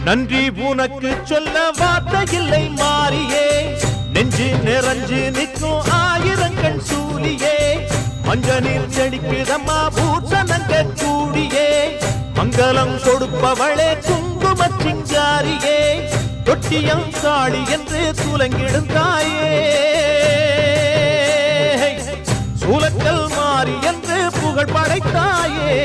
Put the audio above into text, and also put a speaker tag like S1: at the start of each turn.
S1: நன்றி உனக்கு சொல்ல வார்த்தை இல்லை மாறியே நெஞ்சு நிறைஞ்சு நிற்கும் ஆயிரங்கள் சூழியே மஞ்ச நீர் செடிக்குதம்மா பூசணங்க கூடியே மங்களம் கொடுப்பவளே குங்கும சிங்காரியே தொட்டியம் காளி என்று துலங்கிடும் தாயே சூலக்கல் மாறி என்று புகழ் படைத்தாயே